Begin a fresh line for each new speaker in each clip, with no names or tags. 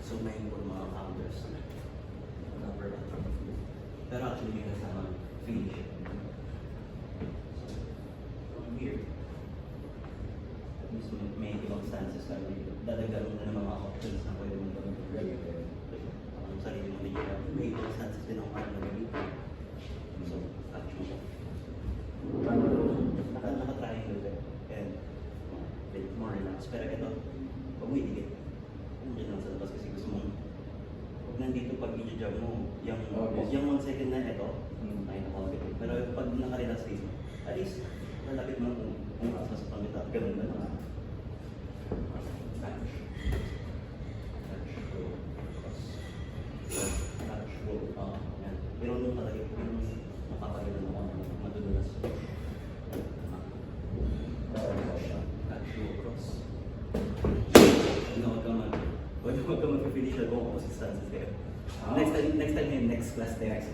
So may mga counters. Cover up. Pero actually may kasama finish. So from here, at least may ibang stances ka dito. Dadagdagan mo na ng mga options na pwede mong gawin. Ang sarili mo dito, may ibang stances din ang kanya na dito. So, actually, naka-triangle ka. And, bit more relaxed. Pero ito, pag mo itigit, hindi lang sa labas kasi gusto mong, pag nandito pag i-jog mo, yung 1 second na ito, ay naka-compete. Pero pag naka-relax face mo, at least, malapit mo kung asa sa pangita. Ganun na lang. Touch. Touch. Go. Touch. Go. Yan. Pero nung talaga, yung napapagalan ako ng madudulas. Touch. Go. Cross. Huwag ka mag-finish na kung opposite stances kayo. Next time yun, next class na yan.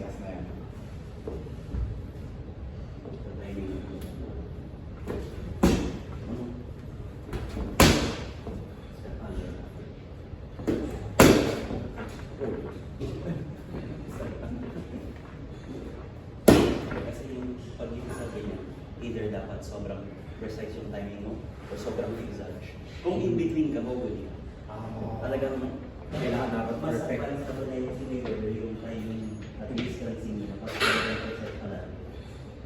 Kasi yung pag-ibig ganyan, either dapat sobrang precise yung timing mo o sobrang exage. Kung in between ka, hopefully, talagang
kailangan dapat
mas
perfect.
parang sa na yung sinigurado yung timing at least ka rin na pag perfect pala.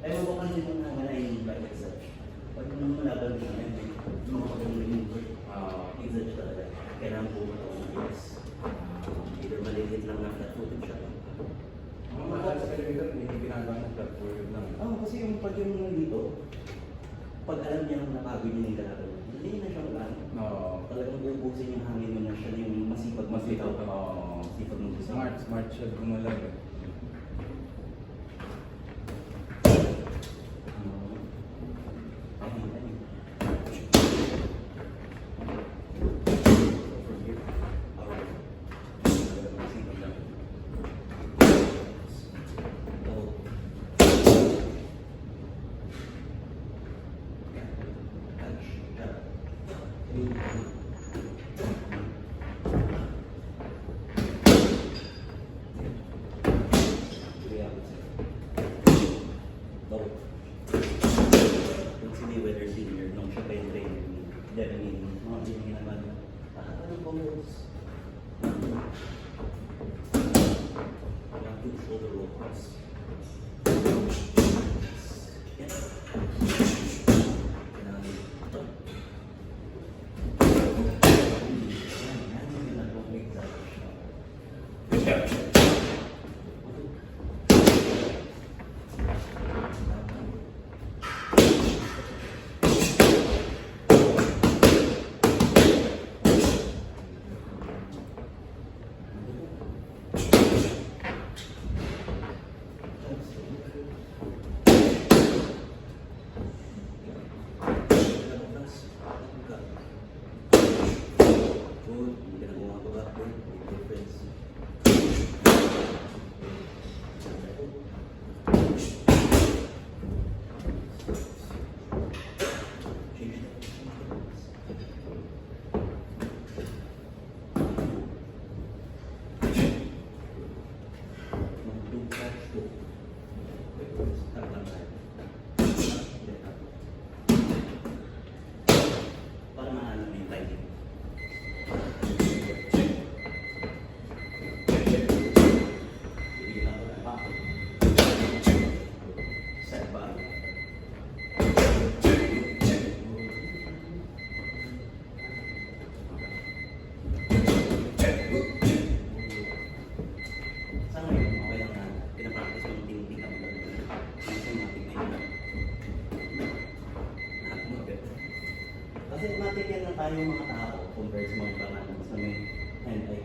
Ay, mabukansin mo na wala yung by exage. Pag nung malaban mo na yun, mga pag-remover, exage talaga. Kailangan po matawag yes. Either malilit lang na flat footed siya.
Mahal sa elevator, hindi ginagawa ng flat forward lang.
Kasi yung pag yung dito, pag alam niya na napagod yung kalaban, hindi na siya lang. Talagang ubusin yung hangin mo na siya yung masipag
Masipag.
masipag mo
Smart siya gumalag. Kasi matik yan na tayo mga tao compared sa mga ibang sa may hand-eye